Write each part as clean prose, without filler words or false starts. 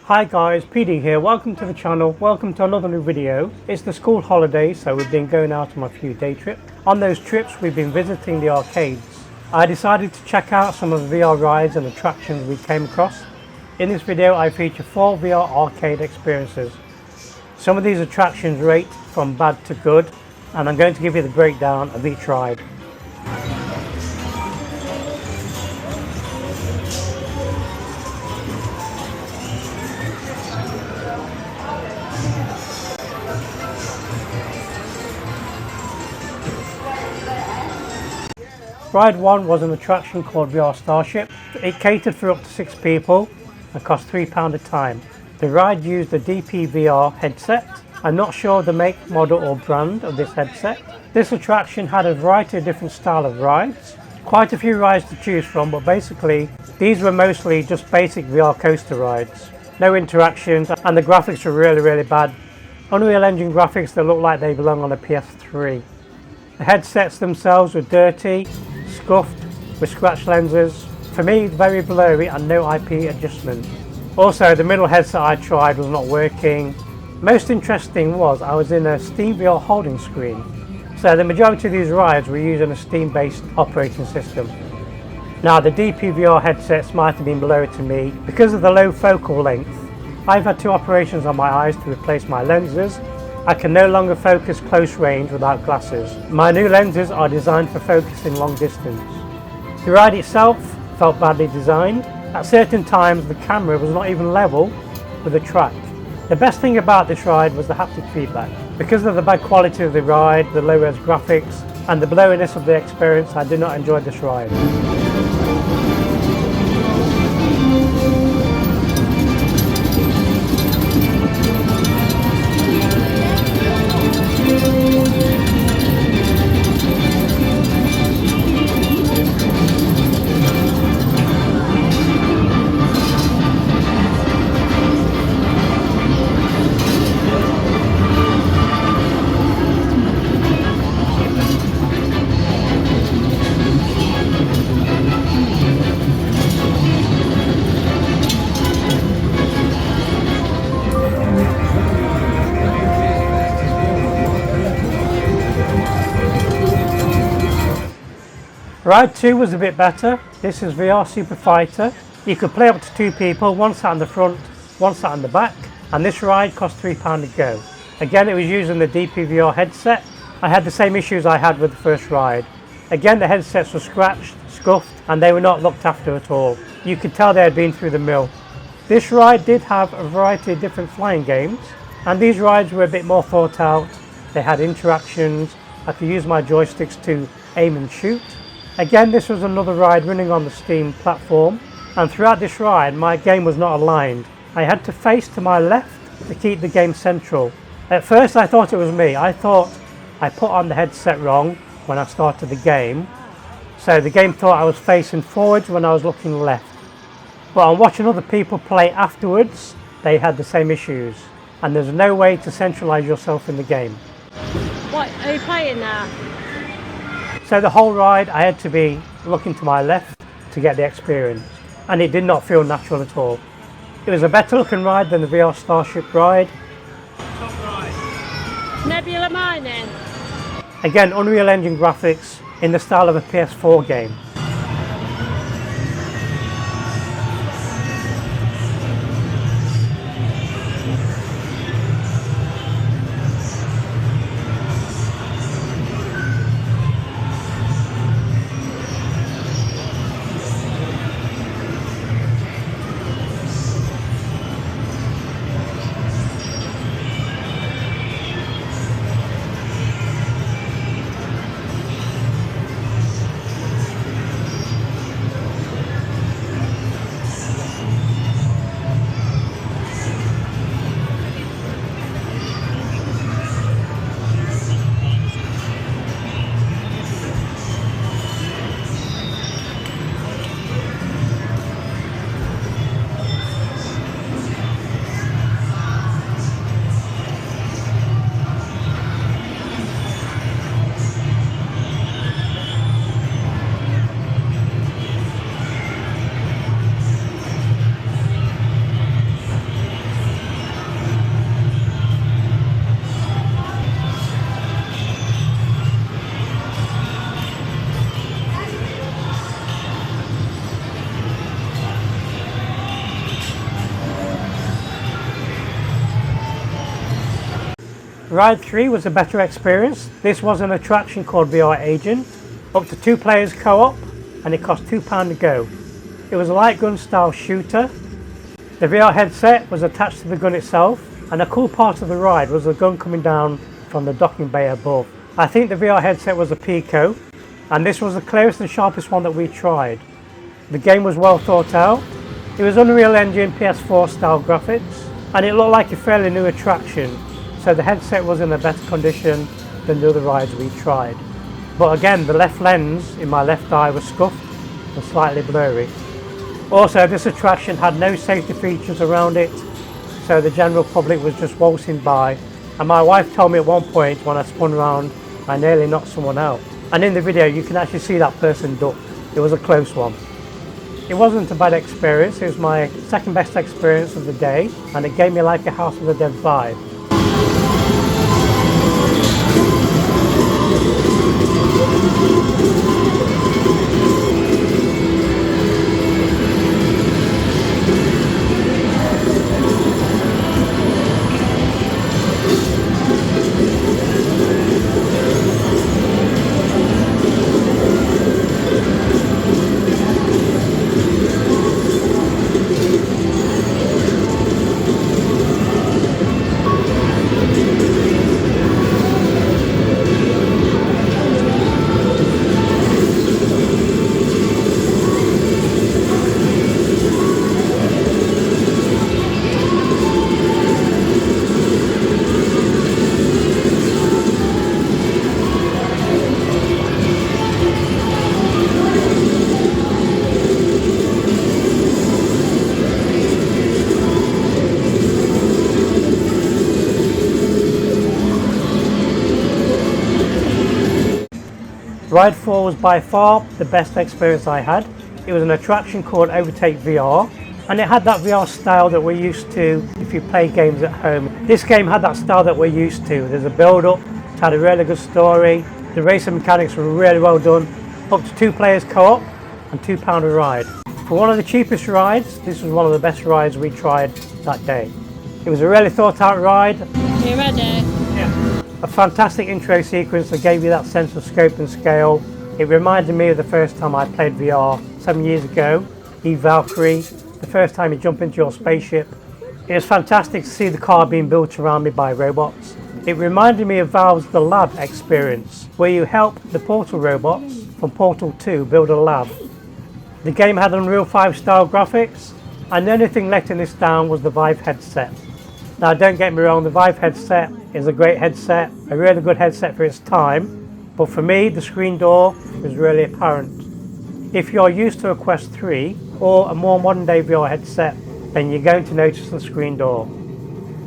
Hi guys, PD here. Welcome to the channel. Welcome to another new video. It's the school holidays, so we've been going out on a few day trips. On those trips, we've been visiting the arcades. I decided to check out some of the VR rides and attractions we came across. In this video, I feature 4 VR arcade experiences. Some of these attractions rate from bad to good, and I'm going to give you the breakdown of each ride. Ride 1 was an attraction called VR Starship. It catered for up to 6 people and cost £3 a time. The ride used a DP-VR headset. I'm not sure of the make, model or brand of this headset. This attraction had a variety of different style of rides. Quite a few rides to choose from, but basically these were mostly just basic VR coaster rides. No interactions, and the graphics were really bad. Unreal Engine graphics that look like they belong on a PS3. The headsets themselves were dirty, scuffed, with scratch lenses. For me, very blurry and no IP adjustment. Also, the middle headset I tried was not working. Most interesting was I was in a Steam VR holding screen. So the majority of these rides were using a Steam-based operating system. Now the DP-VR headsets might have been blurry to me because of the low focal length. I've had 2 operations on my eyes to replace my lenses. I can no longer focus close range without glasses. My new lenses are designed for focusing long distance. The ride itself felt badly designed. At certain times the camera was not even level with the track. The best thing about this ride was the haptic feedback. Because of the bad quality of the ride, the low-res graphics and the blurriness of the experience, I did not enjoy this ride. Ride 2 was a bit better. This is VR Super Fighter. You could play up to 2 people, one sat in the front, one sat in the back, and this ride cost £3 to go. Again, it was using the DP-VR headset. I had the same issues I had with the first ride. Again, the headsets were scratched, scuffed, and they were not looked after at all. You could tell they had been through the mill. This ride did have a variety of different flying games, and these rides were a bit more thought out. They had interactions. I could use my joysticks to aim and shoot. Again, this was another ride running on the Steam platform, and throughout this ride my game was not aligned. I had to face to my left to keep the game central. At first I thought it was me. I thought I put on the headset wrong when I started the game, so the game thought I was facing forwards when I was looking left. But on watching other people play afterwards, they had the same issues, and there's no way to centralise yourself in the game. What are you playing now? So the whole ride I had to be looking to my left to get the experience, and it did not feel natural at all. It was a better looking ride than the VR Starship ride. Nebula mining. Again, Unreal Engine graphics in the style of a PS4 game. Ride 3 was a better experience. This was an attraction called VR Agent, up to 2 players co-op, and it cost £2 to go. It was a light gun style shooter. The VR headset was attached to the gun itself, and a cool part of the ride was the gun coming down from the docking bay above. I think the VR headset was a Pico, and this was the clearest and sharpest one that we tried. The game was well thought out. It was Unreal Engine PS4 style graphics, and it looked like a fairly new attraction, so the headset was in a better condition than the other rides we tried. But again, the left lens in my left eye was scuffed and slightly blurry. Also, this attraction had no safety features around it, so the general public was just waltzing by, and my wife told me at one point when I spun around I nearly knocked someone out. And in the video you can actually see that person duck. It was a close one. It wasn't a bad experience. It was my second best experience of the day, and it gave me like a House of the Dead vibe. Ride 4 was by far the best experience I had. It was an attraction called Overtake VR, and it had that VR style that we're used to if you play games at home. This game had that style that we're used to. There's a build-up, it had a really good story, the racing mechanics were really well done, up to 2 players co-op and £2 a ride. For one of the cheapest rides, this was one of the best rides we tried that day. It was a really thought out ride. You ready? Yeah. A fantastic intro sequence that gave you that sense of scope and scale. It reminded me of the first time I played VR 7 years ago, Eve Valkyrie, the first time you jump into your spaceship. It was fantastic to see the car being built around me by robots. It reminded me of Valve's The Lab experience, where you help the Portal robots from Portal 2 build a lab. The game had Unreal 5 style graphics, and the only thing letting this down was the Vive headset. Now don't get me wrong, the Vive headset is a great headset, a really good headset for its time, but for me the screen door was really apparent. If you're used to a Quest 3 or a more modern day VR headset, then you're going to notice the screen door.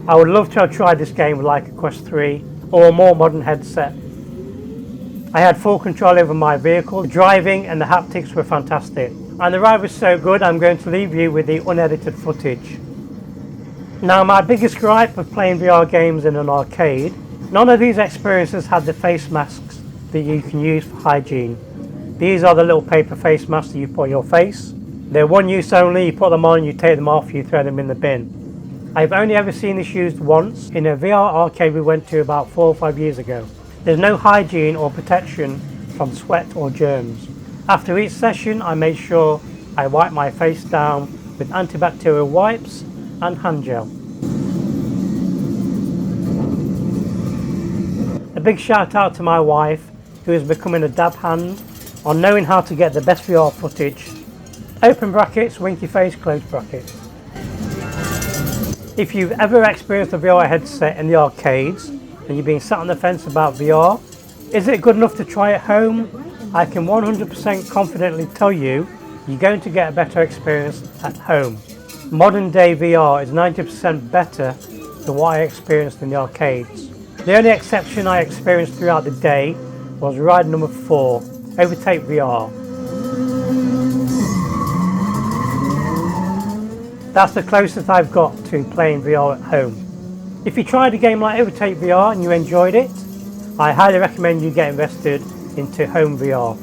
I would love to have tried this game with like a Quest 3 or a more modern headset. I had full control over my vehicle, the driving and the haptics were fantastic. And the ride was so good, I'm going to leave you with the unedited footage. Now, my biggest gripe of playing VR games in an arcade, none of these experiences had the face masks that you can use for hygiene. These are the little paper face masks that you put on your face. They're one use only, you put them on, you take them off, you throw them in the bin. I've only ever seen this used once in a VR arcade we went to about 4 or 5 years ago. There's no hygiene or protection from sweat or germs. After each session, I made sure I wiped my face down with antibacterial wipes and hand gel. A big shout out to my wife, who is becoming a dab hand on knowing how to get the best VR footage. Open brackets, winky face, close brackets. If you've ever experienced a VR headset in the arcades and you've been sat on the fence about VR, is it good enough to try at home? I can 100% confidently tell you, you're going to get a better experience at home. Modern day VR is 90% better than what I experienced in the arcades. The only exception I experienced throughout the day was ride number 4, Overtake VR. That's the closest I've got to playing VR at home. If you tried a game like Overtake VR and you enjoyed it, I highly recommend you get invested into home VR.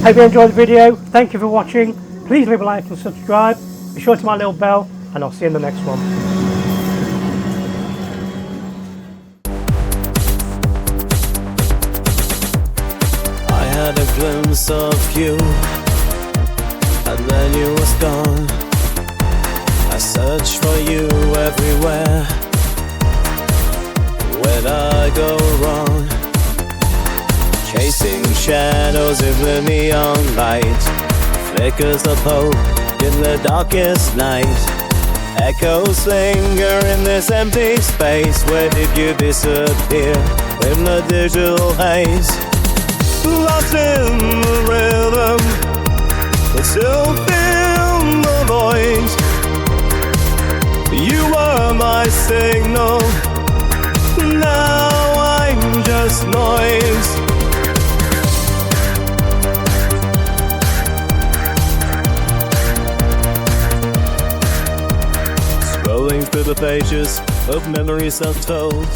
Hope you enjoyed the video. Thank you for watching. Please leave a like and subscribe. Be sure to hit my little bell, and I'll see you in the next one. I had a glimpse of you, and then you was gone. I searched for you everywhere. Where'd I go wrong? Chasing shadows in the neon light, flickers of hope in the darkest night. Echoes linger in this empty space. Where did you disappear in the digital haze? Lost in the rhythm, but still feel the void. You were my signal, now I'm just noise. Scrolling through the pages of memories untold.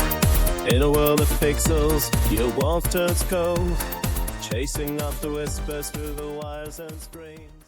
In a world of pixels, your warmth turns cold. Chasing after whispers through the wires and screens.